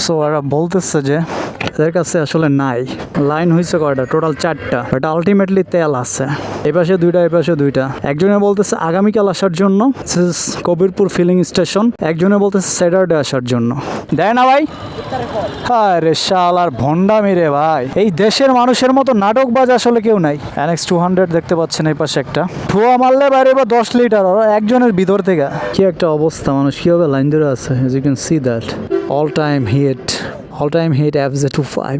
So ওরা বলতেছে যে এদের কাছে আসলে নাই। লাইন হয়েছে কয়টা, টোটাল 4টা, এটা আলটিমেটলি তেল আছে। এপাশে 2টা, এপাশে 2টা। একজনে বলতেছে আগামীকাল আসার জন্য কবিরপুর ফিলিং স্টেশন, একজনে বলতেছে স্যাটারডে আসার জন্য। দেয় না ভাই? হ্যাঁ রে শালার ভন্ডামি রে ভাই, এই দেশের মানুষের মতো নাটকবাজ আসলে কেউ নাই। NX 200 দেখতে পাচ্ছেন এই পাশে একটা, ধোয়া মারলে বাইরে বা 10 লিটার একজনের ভিতর থেকে। কি একটা অবস্থা, মানুষ কিভাবে লাইন ধরে আছে। As you can see that all time heat FZ25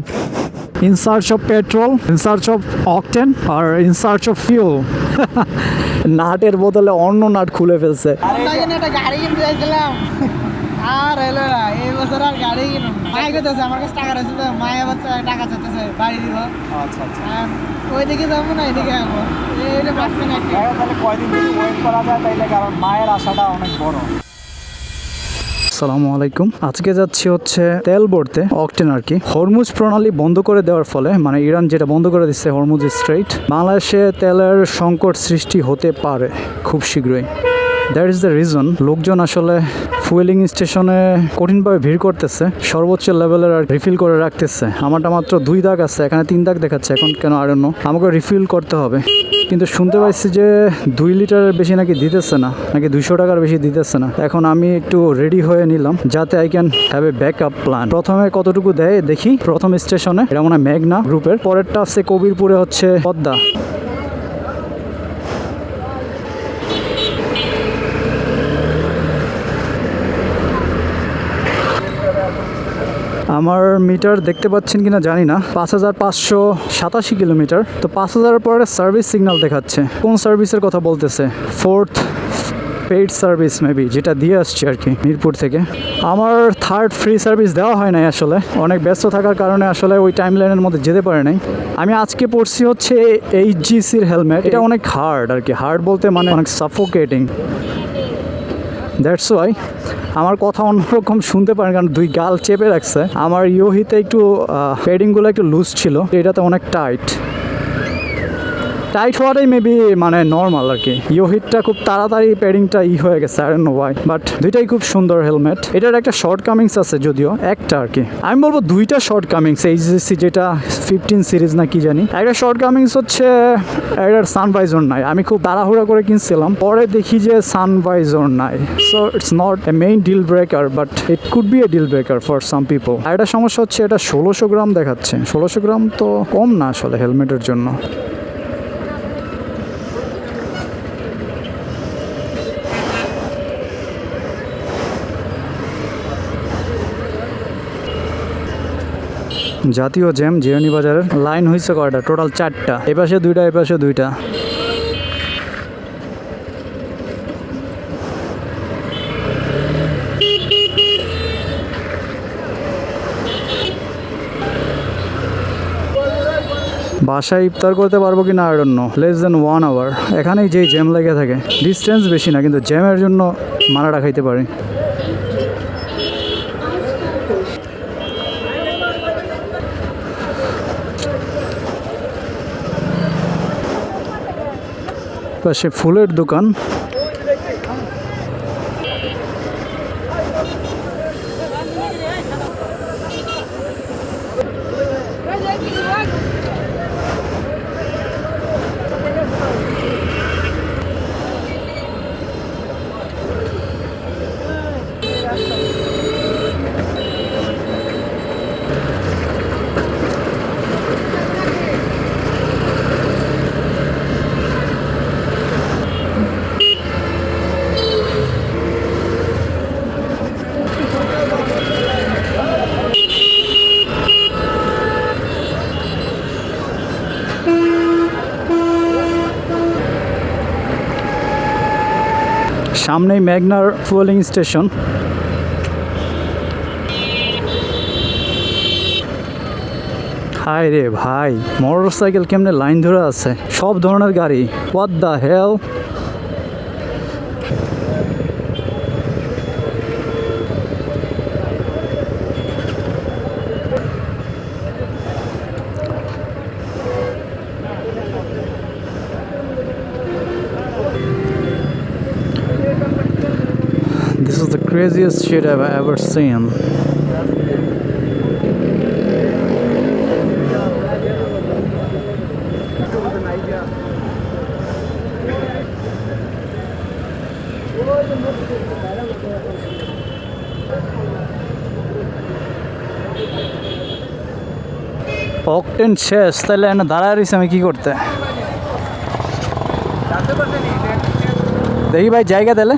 in search of petrol, in search of octane or in search of fuel. নাটের বদলে অন্য নাট খুলে ফেলছে। একটা গাড়ি কিনতে চাইছিলাম আর এলো না, এই বছর আর গাড়ি কিনুন। মায়ে কইতেছে আমার কাছে টাকা রয়েছে, তো মায়ে আবার টাকা চাইতেছে বাড়ি দিব। আচ্ছা আচ্ছা, ওইদিকে যাবো না এদিকে যাবো, এইটা ভাবছেন একটা। তাহলে কয়দিন ওয়েট করা যায় তাইলে, কারণ মায়ের আশাটা অনেক বড়। আসসালামু আলাইকুম। আজকে যাচ্ছি হচ্ছে তেল ভরতে, অকটেন আর কি। হরমুজ প্রণালী বন্ধ করে দেওয়ার ফলে, মানে ইরান যেটা বন্ধ করে দিচ্ছে হরমুজ স্ট্রেইট, বাংলাদেশে তেলের সংকট সৃষ্টি হতে পারে খুব শীঘ্রই। দ্যাট ইজ দ্য রিজন লোকজন আসলে ফুয়েলিং স্টেশনে কঠিনভাবে ভিড় করতেছে, সর্বোচ্চ লেভেলের আর রিফিল করে রাখতেছে। আমারটা মাত্র 2 দাগ আছে, এখানে 3 দাগ দেখাচ্ছে। এখন কেন আর নো, আমাকে রিফিল করতে হবে। কিন্তু শুনতে পাইছি যে 2 লিটারের বেশি নাকি দিতেছে না, নাকি 200 টাকার বেশি দিতেছে না। এখন আমি একটু রেডি হয়ে নিলাম যাতে I can have a backup plan. প্রথমে কতটুকু দেয় দেখি। প্রথম স্টেশনে, এটা মনে হয় মেঘনা গ্রুপের, পরেরটা আছে কবিরপুরে হচ্ছে পদ্মা। আমার মিটার দেখতে পাচ্ছেন কিনা জানি না, 5587 কিলোমিটার। তো 5000 পরে সার্ভিস সিগন্যাল দেখাচ্ছে। কোন সার্ভিসের কথা বলতেছে? 4th পেইড সার্ভিস মেবি, যেটা দিয়ে আসছে আর কি মিরপুর থেকে। আমার 3rd ফ্রি সার্ভিস দেওয়া হয় নাই আসলে, অনেক ব্যস্ত থাকার কারণে আসলে ওই টাইম লাইনের মধ্যে যেতে পারে নাই। আমি আজকে পড়ছি হচ্ছে HGCর হেলমেট। এটা অনেক হার্ড আর কি, হার্ড বলতে মানে অনেক সাফোকেটিং। দ্যাটস ওয়াই আমার কথা অন্যরকম শুনতে পারেন, কারণ 2 গাল চেপে রাখছে। আমার ইয়োহিতে একটু প্যাডিংগুলো একটু লুজ ছিল, এটাতে অনেক টাইট হওয়াটাই মেবি মানে নর্মাল আর কি। ইয়োহিটটা খুব তাড়াতাড়ি প্যাডিংটা হয়ে গেছে, I don't no Y. But দুইটাই খুব সুন্দর হেলমেট। এটার একটা শর্ট কামিংস আছে যদিও, একটা আর কি। আমি বলবো 2টা শর্ট কামিংস। HGC যেটা 15 সিরিজ না কি জানি, একটা শর্ট কামিংস হচ্ছে এটার সানভাইজর নাই। আমি খুব তাড়াহুড়া করে কিনছিলাম, পরে দেখি যে সানভাইজর নাই। So it's not a main deal breaker, but it could be a deal breaker for some people. আর একটা সমস্যা হচ্ছে এটা 1600 গ্রাম দেখাচ্ছে। 1600 গ্রাম তো কম না আসলে হেলমেটের জন্য। জাতীয় জ্যাম জিরানি বাজারের। লাইন হয়েছে কয়টা, টোটাল 4টা, এপাশে 2টা, এপাশে 2টা। বাসায় ইফতার করতে পারবো কি না I don't know. Less than 1 hour. এখানেই যেই জ্যাম লেগে থাকে, ডিস্টেন্স বেশি না কিন্তু জ্যামের জন্য মারাটা খাইতে পারি। পাশে ফুলের দোকান। সামনেই মেঘনার ফুয়েলিং স্টেশন। হায় রে ভাই, মোটরসাইকেল কেমনে লাইন ধরে আছে, সব ধরনের গাড়ি। What the hell. This is the craziest shit I've ever seen. Octane শেষ, তাহলে এনে দাঁড়ায় রয়েছে আমি কি করতে? দেখি ভাই জায়গা দিলে।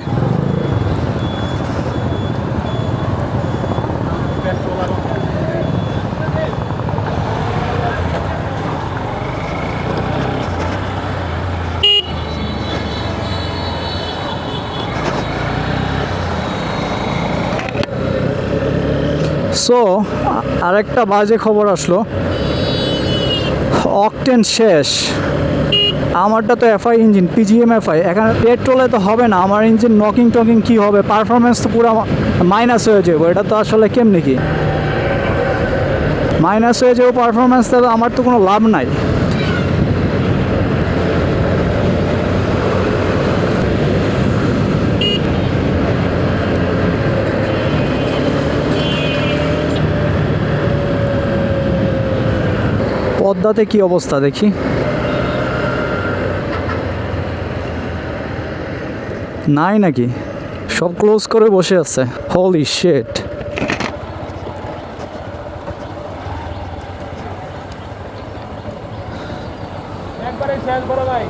সো আরেকটা বাজে খবর আসলো, অকটেন শেষ। আমারটা তো এফআই ইঞ্জিন, পিজিএম এফআই, এখানে পেট্রোলে তো হবে না। আমার ইঞ্জিন নকিং টকিং কী হবে, পারফরমেন্স তো পুরো মাইনাস হয়ে যাবে। এটা তো আসলে কেমনি কি মাইনাস হয়ে যাবে পারফরমেন্স, তাহলে আমার তো কোনো লাভ নাই। পদ্মাতে কি অবস্থা দেখি। নাই নাকি, সব ক্লোজ করে বসে আছে। হলি শিট। একবারে শেষ বড় ভাই।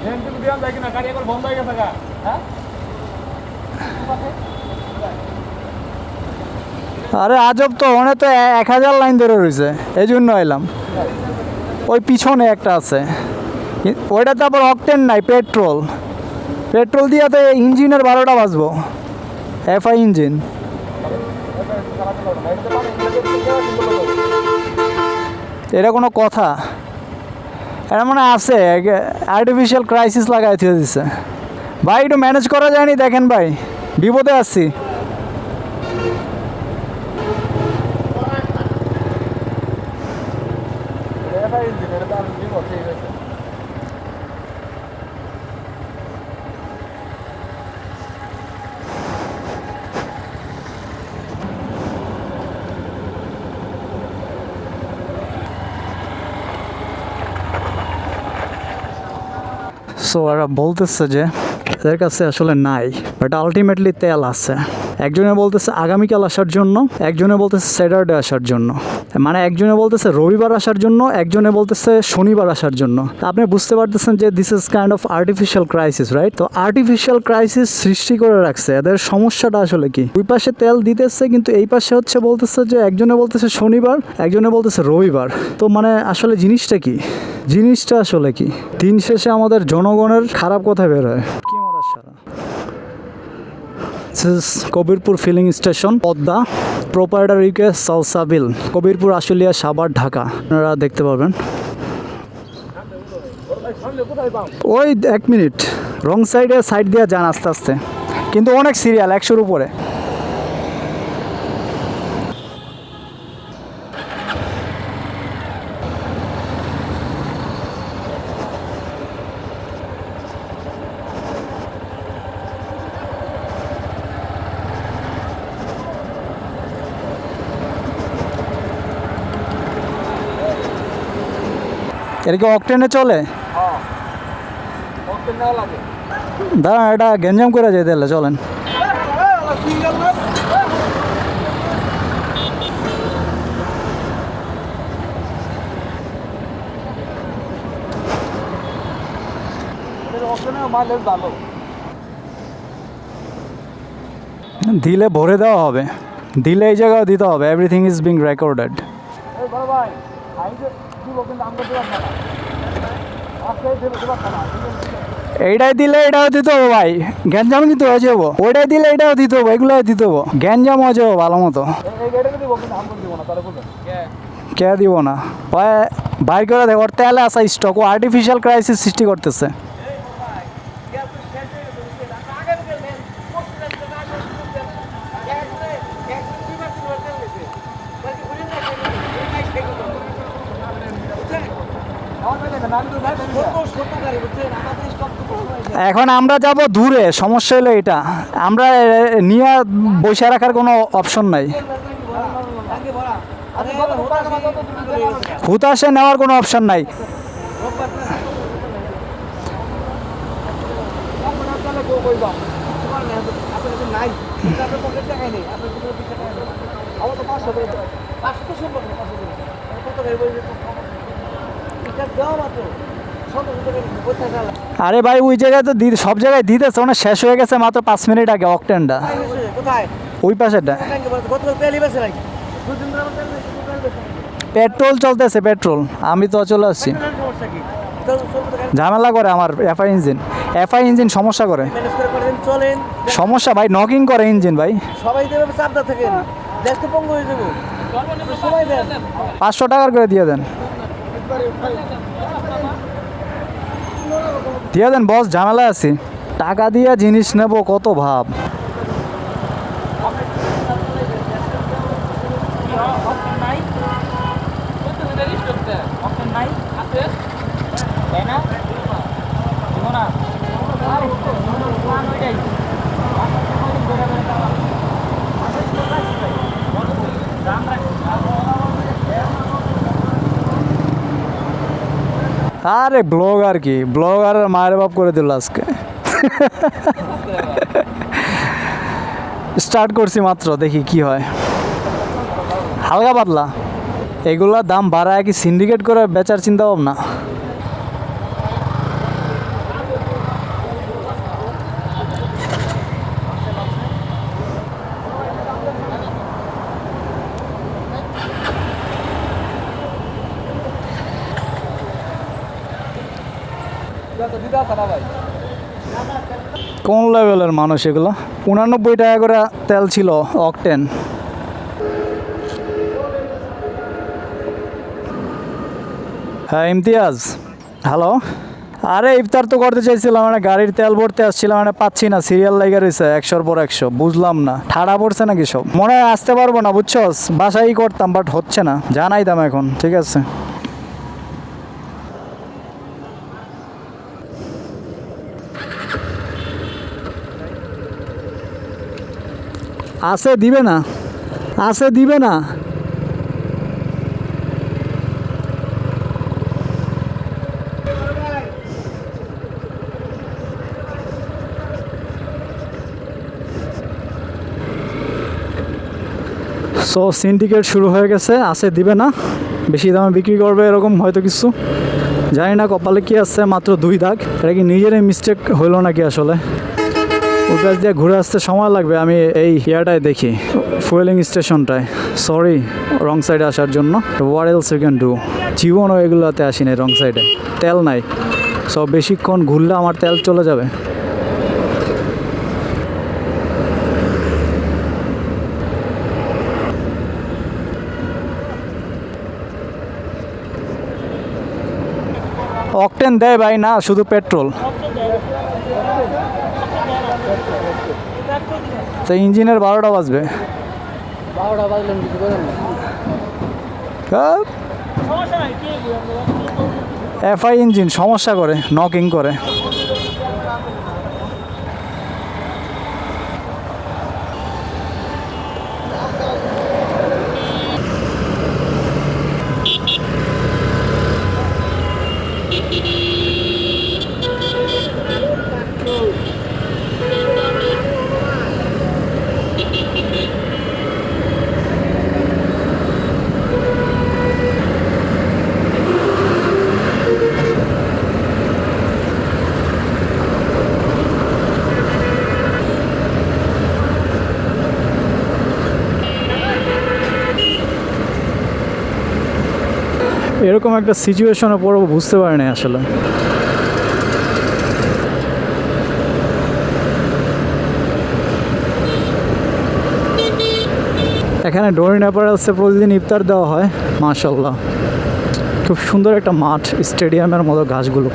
হেন্টু দিয়াম দেখি না, গাড়ি একবার বন্ধ হয়ে গেছে গা। হ্যাঁ আরে আজব তো, ওখানে তো 1000 লাইন ধরে রয়েছে, এই জন্য এলাম। ওই পিছনে একটা আছে, ওইটা তো আবার অকটেন নাই, পেট্রোল। পেট্রোল দিয়ে তো ইঞ্জিনের 12টা বাজবো, এফআই ইঞ্জিন। এটা কোনো কথা? এটা মনে আছে আর্টিফিশিয়াল ক্রাইসিস লাগাই দিয়ে দিচ্ছে। ভাই একটু ম্যানেজ করা যায়নি, দেখেন ভাই বিপদে আসছি। সো এরা বলতেছে যে এদের কাছে আসলে নাই, বাট আলটিমেটলি তেল আছে। একজনে বলতেছে আগামীকাল আসার জন্য, একজনে বলতেছে স্যাটারডে আসার জন্য, মানে একজনে বলতেছে রবিবার আসার জন্য, একজনে বলতেছে শনিবার আসার জন্য। আপনি বুঝতে পারতেছেন যে this is kind of artificial crisis, right? তো আর্টিফিশিয়াল ক্রাইসিস সৃষ্টি করে রাখছে। এদের সমস্যাটা আসলে কি? ওই পাশে তেল দিতেছে, কিন্তু এই পাশে হচ্ছে বলতেছে যে একজনে বলতেছে শনিবার, একজনে বলতেছে রবিবার। তো মানে আসলে জিনিসটা কি? জিনিসটা আসলে কি? দিন শেষে আমাদের জনগণের খারাপ কথা বের হয়। কি মরার সারা। Kabirpur filling station, Padma, proprietor UK Salsabil, Kabirpur, Ashulia, Savar, Dhaka. আপনারা দেখতে পাবেন। ওই 1 মিনিট, রং সাইডে সাইড দিয়ে যান আস্তে আস্তে, কিন্তু অনেক সিরিয়াল, 100-র উপরে। এটা কি অকটেনে চলে? হ্যাঁ অকটেন না লাগে। দাঁড়ান, এটা গেঞ্জাম করে যেতে হলে চলেন। অকটেনের মাইলেজ ভালো। দিলে ভরে দেওয়া হবে, দিলে এই জায়গায় দিতে হবে। Everything is being recorded. এই বড় ভাই, আইতে দিব কিন্তু আমরা দিলাম না। আজকে দিব না। এইটাই দিলে এটাও দিতে হবে ভাই, গ্যাঞ্জাম কিন্তু হয়ে যাবো। ওইটাই দিলে এটাও দিতে হবো, এগুলো দিতে হবো, গ্যাঞ্জাম হয়ে যাবো ভালো মতো। এই গাড়িটা দিব কিন্তু আমরা দিব না, তাহলে বলবেন কে দিব না? বাইর করে দেখ, ওর তেলে আসা স্টক, ও আর্টিফিশিয়াল ক্রাইসিস সৃষ্টি করতেছে। এখন আমরা যাব দূরে, সমস্যা হলো এটা, আমরা নিয়ে বসে রাখার কোনো অপশন নাই, হুতাশে নেওয়ার কোনো অপশন নাই। আমার তো 500 করে 500 তো সম্ভব না 500 করে কত গাড়ি বলে এটা দাও মাত্র সব টাকা কোথায় গেল আরে ভাই ওই জায়গায় তো সব জায়গায় দিতেছে মানে শেষ হয়ে গেছে মাত্র 5 মিনিট আগে অকটেনটা কোথায় ওই পাশেটা কত তেলই বেশি নাকি দুদিন ধরে আমার তেল বেশি পেট্রোল চলতেছে পেট্রোল আমি তো চলে আসছি সমস্যা কি ঝামেলা করে আমার এফআই ইঞ্জিন সমস্যা করে ম্যানেজ করে করে চলেন সমস্যা ভাই নকিং করে ইঞ্জিন ভাই সবাই দেবে চাপদা থাকেন দেখতে পঙ্গ হয়ে যাবো সবাই দেন 500 টাকার করে দিয়ে দেন বস ঝামেলা আছি টাকা দিয়ে জিনিস নেব কত ভাব আরে ব্লগার কি ব্লগার মায়ের বাপ করে দিল আজকে স্টার্ট করছি মাত্র দেখি কি হয় হালকা পাতলা এগুলা দাম বাড়ায় কি সিন্ডিকেট করে বেচার চিন্তা ভাবনা কোন লেভেলের মানুষ এগুলো 89 টাকা করে তেল ছিল অকটেন হ্যাঁ ইমতিয়াজ হ্যালো আরে ইফতার তো করতে চাইছিলাম মানে গাড়ির তেল ভরতে আসছিলাম মানে পাচ্ছি না সিরিয়াল লাইগা রয়েছে 100-র পর 100 বুঝলাম না ঠাড়া পড়ছে নাকি সব মনে হয় আসতে পারবো না বুঝছস বাসাই করতাম বাট হচ্ছে না জানাইতাম এখন ঠিক আছে আসে দিবে না সো সিন্ডিকেট শুরু হয়ে গেছে আসে দিবে না বেশি দামে বিক্রি করবে এরকম হয়তো কিছু জানি না কপালে কি আছে মাত্র 2 দাগ এটা কি নিজেরই মিস্টেক হইলো নাকি আসলে ওই পাশ দিয়ে ঘুরে আসতে সময় লাগবে আমি এই ইয়াটায় দেখি ফুয়েলিং স্টেশনটায় সরি রং সাইডে আসার জন্য what else you can do জীবনও এগুলোতে আসি নাই রং সাইডে তেল নাই সব বেশিক্ষণ ঘুরলে আমার তেল চলে যাবে অকটেন দেয় ভাই না শুধু পেট্রোল তো ইঞ্জিনের 12টা বাজবে 12টা বাজলেন কিছু করেন এফআই ইঞ্জিন সমস্যা করে নকিং করে এরকম একটা সিচুয়েশনে পড়বো বুঝতে পারি না আসলে এখানে ডোরিন অ্যাপারেলসে প্রতিদিন ইফতার দেওয়া হয় মাশাআল্লাহ খুব সুন্দর একটা মাঠ স্টেডিয়ামের মতো ঘাসগুলো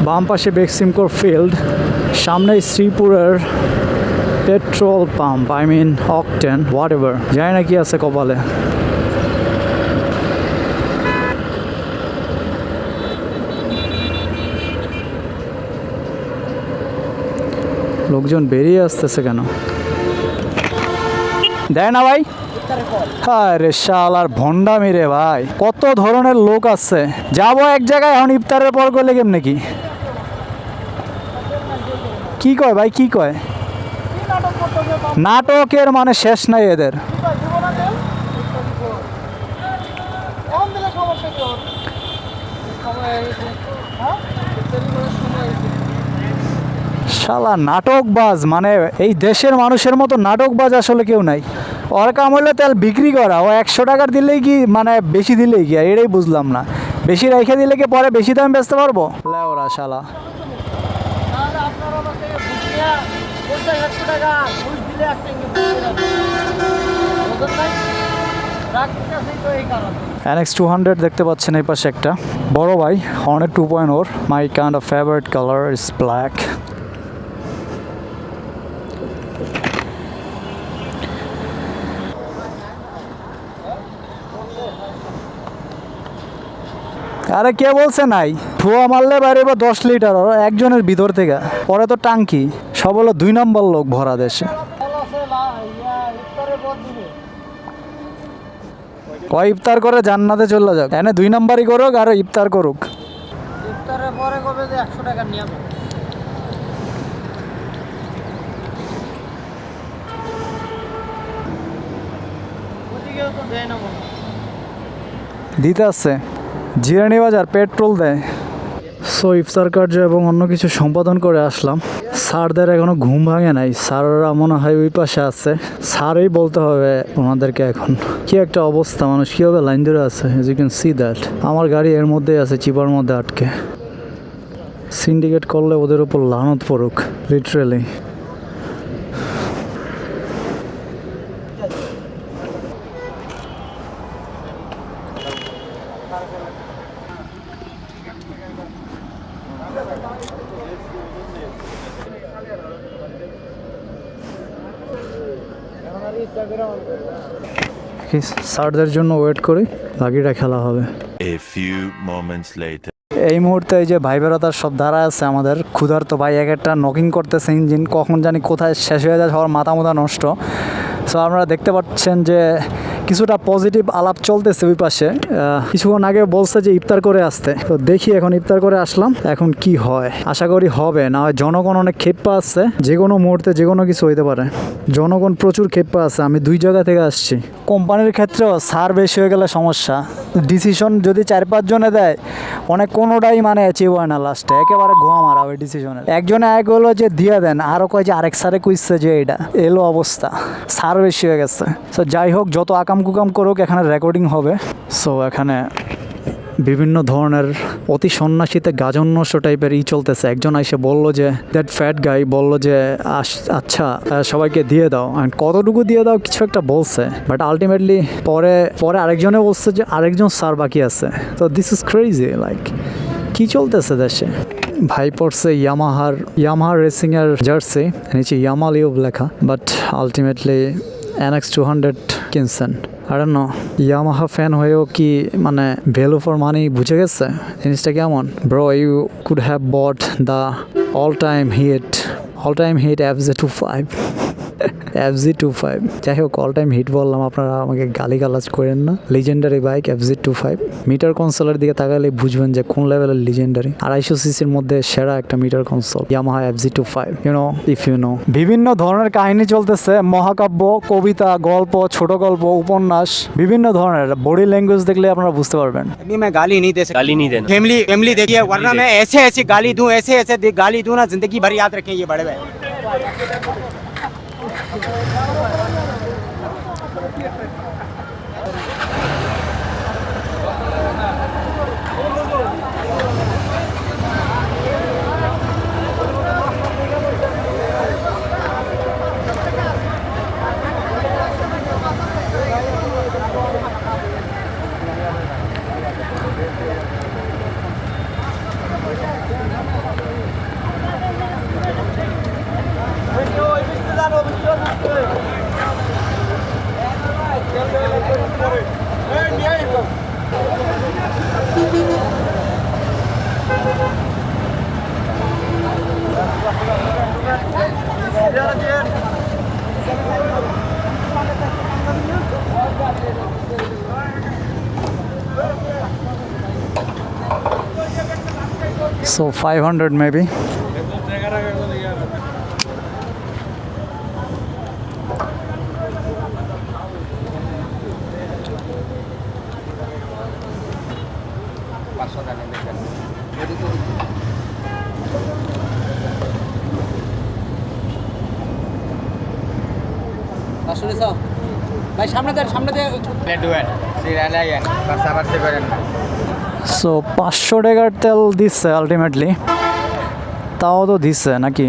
বাম পাশে বেক্সিমকোর ফিল্ড, সামনে শ্রীপুরের petrol pump, I mean octane, whatever, জানি না কি আছে কপালে। লোকজন বেরিয়ে আসতেছে কেন? দেয় না ভাই? হ্যাঁ রে শালার ভণ্ডামি রে ভাই, কত ধরনের লোক আছে। যাবো এক জায়গায়, এখন ইফতারের পর করলে কেমনে কি? কি কয় ভাই, কি কয়? নাটকের মানে শেষ নাই এদের। শালা নাটকবাজ, মানে এই দেশের মানুষের মতো নাটকবাজ আসলে কেউ নাই। ওর কাম হইলে তেল বিক্রি করা, ও 100 টাকার দিলেই কি মানে বেশি দিলেই কি, আর এটাই বুঝলাম না। বেশি রেখে দিলে কি পরে বেশি দাম বেচতে পারবো? ওরা শালা NX 200 দেখতে পাচ্ছেন এই পাশে একটা বড় ভাই, Hornet 2.0। My kind of favourite colour is black. আরে কে বলছে নাই? ধোয়া মারলে বাইরে বা 10 লিটার একজনের ভিতর থেকে, পরে তো টাঙ্কি। সব হলো 2 নম্বর লোক ভরা দেশে। কয় ইফতার করে জান্নাতে চলে যাক, এনে 2 নাম্বারই করুক আর ইফতার করুক। ইফতারের পরে কবে যে 100 টাকা নিয়ে যাবো। ওদিকেও তো দেয় না মনে হয়। দিতে আসছে জিরানি বাজার, পেট্রোল দেয়। সো ইফতার কার্য এবং অন্য কিছু সম্পাদন করে আসলাম। স্যারদের এখনো ঘুম ভাঙে নাই, স্যাররা মনে হয় ওই পাশে আছে। স্যারই বলতে হবে ওনাদেরকে এখন কি একটা অবস্থা, মানুষ কীভাবে লাইন ধরে আছে। As you can see that আমার গাড়ি এর মধ্যেই আছে, চিপার মধ্যে আটকে। সিন্ডিকেট করলে ওদের উপর লানত পড়ুক, লিটারেলি। স্যারদের জন্য ওয়েট করি, বাকিটা খেলা হবে। A few moments later. এই মুহূর্তে এই যে ভাই বেরোতার সব ধারা আছে আমাদের, ক্ষুধার্ত ভাই এক একটা নকিং করতেছে ইঞ্জিন, কখন জানি কোথায় শেষ হয়ে যায়, সবার মাথা মুথা নষ্ট। সো আপনারা দেখতে পাচ্ছেন যে কিছুটা পজিটিভ আলাপ চলতেছে ওই পাশে। কিছুক্ষণ আগে বলছে যে ইফতার করে আসতে, তো দেখি এখন ইফতার করে আসলাম, এখন কি হয়। আশা করি হবে, না হয় জনগণ অনেক ক্ষেপ্পা আছে, যে কোনো মুহূর্তে যে কোনো কিছু হইতে পারে। জনগণ প্রচুর ক্ষেপ্পা আছে, আমি 2 জায়গা থেকে আসছি। কোম্পানির ক্ষেত্রেও সার বেশি হয়ে গেলে সমস্যা। ডিসিশন যদি 4-5 জনে দেয়, অনেক কোনোটাই মানে অ্যাচিভ হয় না, লাস্টে একেবারে গোয়া মারা ওই ডিসিশনের। একজনে এক হলো যে দিয়ে দেন, আরও কয় যে আরেক সারে কইছে যে এটা এলো অবস্থা, সার বেশি হয়ে গেছে। সো যাই হোক, যত আকাম কুকাম করুক, এখানে রেকর্ডিং হবে। সো এখানে বিভিন্ন ধরনের অতি সন্ন্যাসীতে গাজন্যস্য টাইপের চলতেছে। একজন এসে বললো যে দ্যাট ফ্যাট গাই বললো যে আচ্ছা সবাইকে দিয়ে দাও, অ্যান্ড কতটুকু দিয়ে দাও কিছু একটা বলছে, বাট আলটিমেটলি পরে আরেকজনে বলছে যে আরেকজন স্যার বাকি আছে। তো দিস ইজ ক্রেজি, লাইক কি চলতেছে দেশে। ভাই পড়ছে ইয়ামাহার রেসিংয়ের জার্সি, নিচে ইয়ামালিও লেখা, বাট আলটিমেটলি NX 200 কিনছেন। I don't know, Yamaha fan হয়েও কি মানে ভ্যালু ফর মানি বুঝে গেছে জিনিসটা কেমন? Bro, you could have bought the all time hit FZ25 FZ25। যাই হোক, অল টাইম হিট বললাম, আপনারা আমাকে গালিগালাজ করেন না। লিজেন্ডারি বাইক FZ25, মিটার কনসোলের দিকে তাকালে বুঝবেন যে কোন লেভেলের লিজেন্ডারি। 250 সিসির মধ্যে সেরা একটা meter console Yamaha FZ25, if you know. বিভিন্ন ধরনের কাহিনী চলতেছে, মহাকাব্য, কবিতা, গল্প, ছোট গল্প, উপন্যাস, বিভিন্ন ধরনের। বডি ল্যাঙ্গুয়েজ দেখলে আপনারা বুঝতে পারবেন। अभी मैं गाली नहीं दे सकता, गाली नहीं देना। फैमिली देखिए, वरना मैं ऐसे गाली दूं, ऐसे गाली दूं ना, जिंदगी भर याद रखें ये बड़े भाई। So 500 maybe. ভাই সামনে দেন So 500 টাকার তেল দিচ্ছে আলটিমেটলি, তাও তো দিচ্ছে নাকি?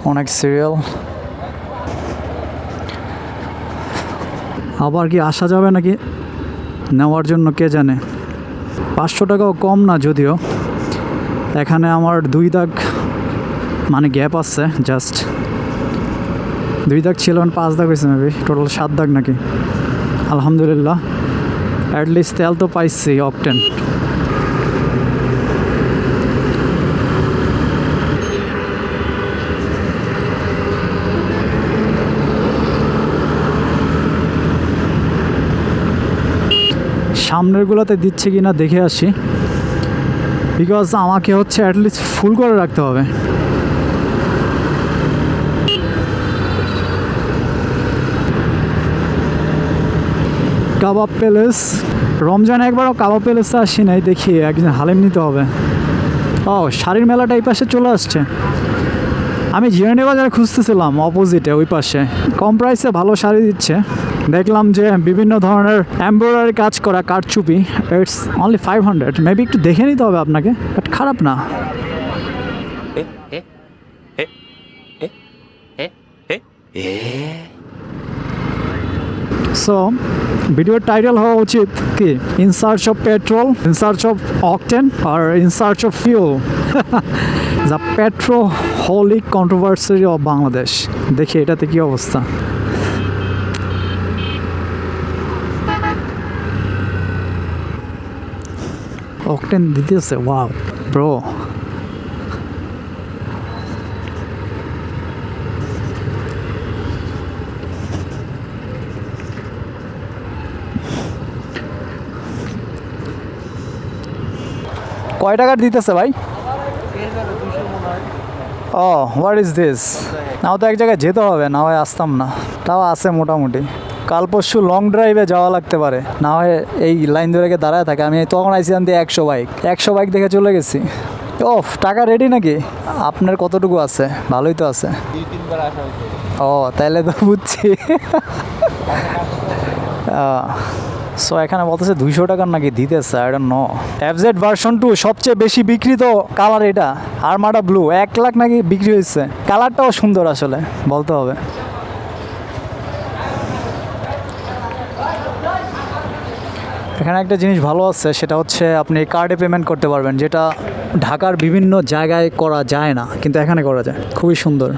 অনেক সিরিয়াল। আবার কি আসা যাবে নাকি নেওয়ার জন্য কে জানে। 500 টাকাও কম না যদিও, এখানে আমার 2 দাগ মানে গ্যাপ আছে, জাস্ট 2 দাগ ছিল 5 দাগ হয়েছে মেবি, টোটাল 7 দাগ নাকি। আলহামদুলিল্লাহ, অ্যাটলিস্ট তেল তো পাইছি অকটেন। সামনেরগুলোতে দিচ্ছে কি না দেখে আসি, বিকজ আমাকে হচ্ছে অ্যাটলিস্ট ফুল করে রাখতে হবে। কাবাব প্যালেস, রমজানে একবারও কাবাব প্যালেসে আসি নাই, দেখি একদিন হালিম নিতে হবে। ও, শাড়ির মেলাটা এই পাশে চলে আসছে। আমি জিরানি বাজারে খুঁজতেছিলাম অপোজিটে ওই পাশে, কম প্রাইসে ভালো শাড়ি দিচ্ছে। দেখলাম যে বিভিন্ন ধরনের এমব্রয়ডারি কাজ করা কারচুপি, ইটস অনলি 500। মেবি একটু দেখে নিতে হবে আপনাকে, বাট খারাপ না। সো ভিডিওর টাইটেল হওয়া উচিত কি, in search of petrol, in search of octane, আর in search of fuel, the petroholic controversy of Bangladesh. দেখি এটাতে কি অবস্থা। অকটেন দিতেছে, ওয়াও ব্রো। কয় টাকার দিতেছে ভাই? ও, হোয়াট ইজ দিস? নাও তো এক জায়গায় যেতে হবে, না হয় আসতাম না। তাও আছে মোটামুটি, কাল পরশু লং ড্রাইভে যাওয়া লাগতে পারে, না হয় এই লাইন ধরে দাঁড়ায় থাকে। আমি তখন আইছিলাম দিয়ে 100 বাইক দেখে চলে গেছি। ও, টাকা রেডি নাকি? আপনার কতটুকু আছে? ভালোই তো আছে। ও, তাইলে তো বুঝছি। সো এখানে বলতেছে 200 টাকার নাকি দিতেছে, I don't no. FZ version 2 সবচেয়ে বেশি বিক্রিত কালার এটা, আরমাডা ব্লু, 1 লাখ নাকি বিক্রি হয়েছে। কালারটাও সুন্দর আসলে, বলতে হবে। এখানে একটা জিনিস ভালো আছে, সেটা হচ্ছে আপনি কার্ডে পেমেন্ট করতে পারবেন, যেটা ঢাকার বিভিন্ন জায়গায় করা যায় না, কিন্তু এখানে করা যায়। খুবই সুন্দর।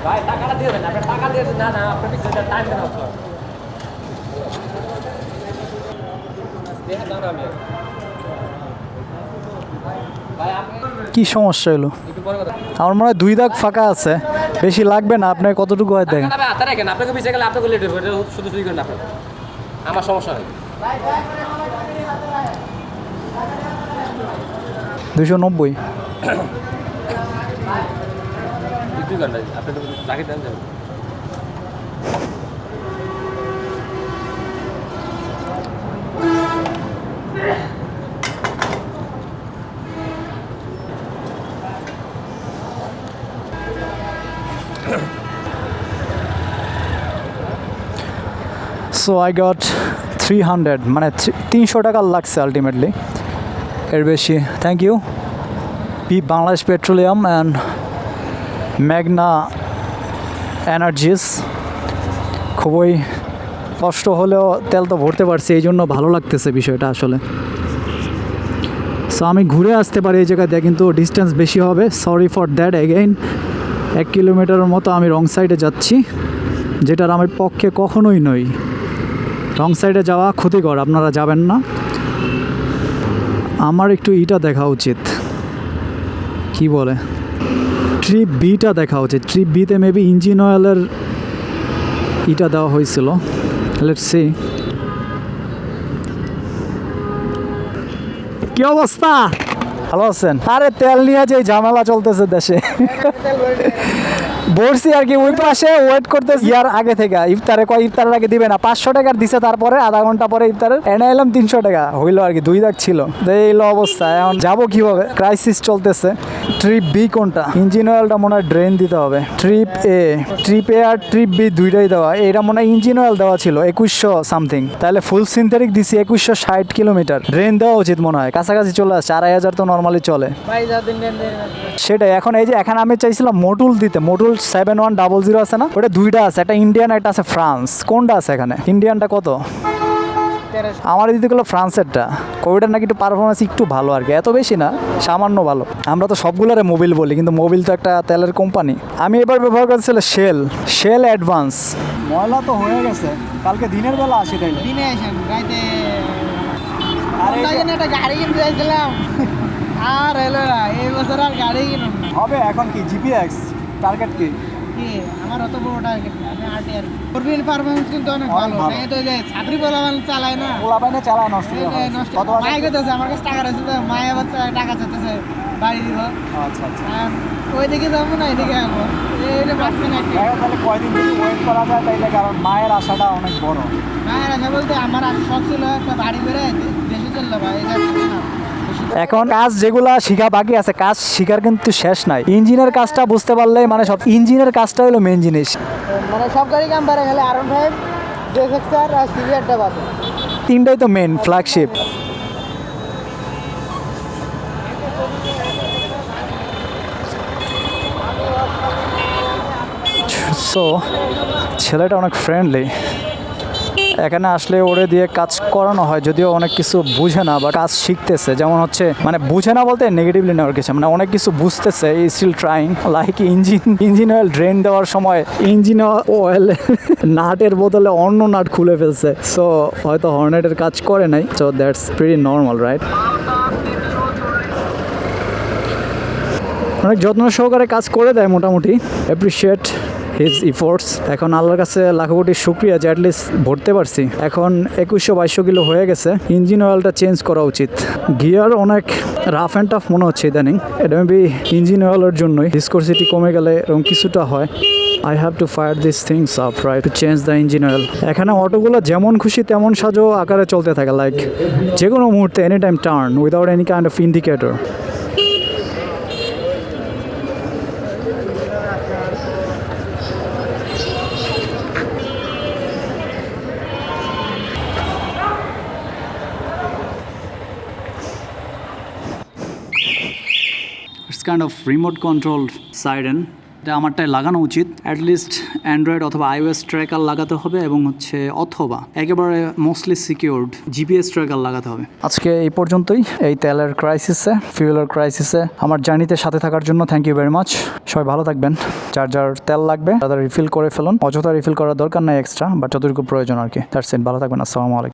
ভাই টাকাটা দিয়ে দেন, আপনি টাকা দিয়ে দেন। না না, আপনি টাইম দেন। কি সমস্যা হলো? আমার মনে হয় 2 দাগ ফাঁকা আছে, বেশি লাগবে না। আপনার কতটুকু হয় দেখেন। আপনাকে পিছিয়ে গেলে আপনাকে লেট হবে, শুধু শুধু করেন আপনার, আমার সমস্যা নেই। 290। আপনি তো রাখি দেন যাবেন। সো আই গট 300, মানে 300 টাকা লাগছে আলটিমেটলি, এর বেশি। Thank you Bangladesh petroleum and Magna energies. খুবই কষ্ট হলেও তেল তো ভরতে পারছি, এই জন্য ভালো লাগতেছে বিষয়টা আসলে। সো আমি ঘুরে আসতে পারি এই জায়গাতে, কিন্তু ডিস্টেন্স বেশি হবে। Sorry for that again. 1 কিলোমিটারের মতো আমি রং সাইডে যাচ্ছি, যেটার আমার পক্ষে কখনোই নই। রং সাইডে যাওয়া ক্ষতিকর, আপনারা যাবেন না। আমার একটু ইটা দেখা উচিত, কি বলে, ট্রিপ বিটা দেখা উচিত। ট্রিপ বিতে মেবি ইঞ্জিন অয়েলের ইটা দেওয়া হয়েছিল। Let's see. কি অবস্থা? ভালো আছেন? আরে তেল নিয়ে যে ঝামেলা চলতেছে দেশে, বলছি আর কি। ওই পাশে ওয়েট করতেছি ইয়ার আগে থেকে। ইফতারের আগে দিবে না, 500 টাকার দিছে, তারপরে আধা ঘন্টা পরে ইফতারের এনে এলাম 300 টাকা হইলো আর কি। 2 দাগ ছিল, এই অবস্থা। এখন যাবো কিভাবে? ক্রাইসিস চলতেছে। ট্রিপ বি কোনটা? ইঞ্জিন অয়েলটা মনে হয় ড্রেন দিতে হবে। ট্রিপ এ আর ট্রিপ বি দুইটাই দেওয়া। এটা মনে হয় ইঞ্জিন অয়েল দেওয়া ছিল 2100 সামথিং, তাহলে ফুল সিনথেটিক দিছি 2160 কিলোমিটার। ড্রেন দেওয়া উচিত মনে হয়, কাছাকাছি চলে আসছে। 2500 তো নর্মালি চলে। ভাই যা দিন সেটাই। এখন এই যে এখানে আমি চাইছিলাম মডুল দিতে, মডুল 7100 আছে না, ওটা দুইটা আছে, একটা ইন্ডিয়ান একটা আছে ফ্রান্স। কোনটা আছে এখানে? ইন্ডিয়ানটা কত? আমার দিতে গেলো ফ্রান্সেরটা। কোভিডের নাকি একটু পারফরমেন্স একটু ভালো আর কি, এত বেশি না, সামান্য ভালো। আমরা তো সবগুলোরে মোবিল বলি, কিন্তু মোবিল তো একটা তেলের কোম্পানি। আমি এবার ব্যবহার করছিলাম শেল অ্যাডভান্স। ময়লা তো হয়ে গেছে, কালকে দিনের বেলা আসি তাইলে। দিনে আসেন রাইতে। একটা গাড়ি কিনতে চাইছিলাম, আর এলো না। এই বছর আর গাড়ি কিনুন না। হবে এখন কি জিপিএক্স টার্গেট কি? কি আমার অত বড় টার্গেট না, আমি আরটিআর। ফোরবিল পারফরম্যান্স কিন্তু অনেক ভালো। এই তো যে ছাত্রী পোলাপান চালায় না, পোলাপানে চালায় নষ্ট নষ্ট। মায়ে কইতেছে আমার কাছে টাকা রয়েছে, তো মায়ে বাচ্চা টাকা চাইতেছে, বাড়ি দিব। আচ্ছা আচ্ছা। আর ওই দিকে যাবো না, এদিকে যাবো। এইটা মাঝখানে একটা তাহলে কয়দিন যদি ওয়েট করা যায় তাইলে, কারণ মায়ের আশাটা অনেক বড়। মায়ের আশা বলতে আমার শখ ছিল একটা বাড়ি বেড়ে দেশে চললো ভাই। এটা না এখন কাজ যেগুলা শিখা বাকি আছে, কাজ শিখার কিন্তু শেষ নাই। ইঞ্জিনের কাজটা বুঝতে পারলে মানে সব, ইঞ্জিনের কাজটা হলো মেন জিনিস। মানে সব গাড়ি কাম পারে, খালি R15 জেসএক্সআর আর সিভিআরটা বাদে। তিনটাই তো মেন ফ্ল্যাগশিপ। সো ছেলেটা অনেক ফ্রেন্ডলি। এখানে আসলে ওরে দিয়ে কাজ করানো হয়, যদিও অনেক কিছু বুঝে না বা কাজ শিখতেছে। যেমন হচ্ছে, মানে বুঝে না বলতে নেগেটিভলি নেওয়ার কিছু, মানে অনেক কিছু বুঝতেছে। I still trying. Like engine oil drain দেওয়ার সময় ইঞ্জিন অয়েল নাটের বদলে অন্য নাট খুলে ফেলছে। সো হয়তো হর্নেটের কাজ করে নাই। So that's pretty normal, right? অনেক যত্ন সহকারে কাজ করে দেয় মোটামুটি। Appreciate his efforts. এখন আল্লাহর কাছে লাখো কোটি শুক্রিয়া যে অ্যাটলিস্ট ভরতে পারছি। এখন 2100-2200 কিলো হয়ে গেছে। ইঞ্জিন অয়েলটা চেঞ্জ করা উচিত। গিয়ার অনেক রাফ অ্যান্ড টাফ মনে হচ্ছে ইদানিং। এটা মেবি ইঞ্জিন অয়েলের জন্যই। ভিসকোসিটি কমে গেলে এরকম কিছুটা হয়। I have to fire these things up, right, to change the engine oil. এখানে অটোগুলো যেমন খুশি তেমন সাজো আকারে চলতে থাকে, লাইক যে কোনো মুহূর্তে any time turn without any kind of indicator. It's kind of remote controlled siren. এটা আমারটায় লাগানো উচিত। অ্যাটলিস্ট অ্যান্ড্রয়েড অথবা iOS ট্র্যাকার লাগাতে হবে, এবং হচ্ছে অথবা একেবারে মোস্টলি সিকিউরড জিপিএস ট্র্যাকার লাগাতে হবে। আজকে এই পর্যন্তই। এই তেলের ক্রাইসিসে, ফিউলের ক্রাইসিসে আমার জার্নিতে সাথে থাকার জন্য থ্যাংক ইউ ভেরি মাচ। সবাই ভালো থাকবেন। যার যার তেল লাগবে তাদের রিফিল করে ফেলুন। অযথা রিফিল করার দরকার নাই এক্সট্রা, বাট যতটুকু প্রয়োজন আর কি। That's it. ভালো থাকবেন। আসসালামু আলাইকুম।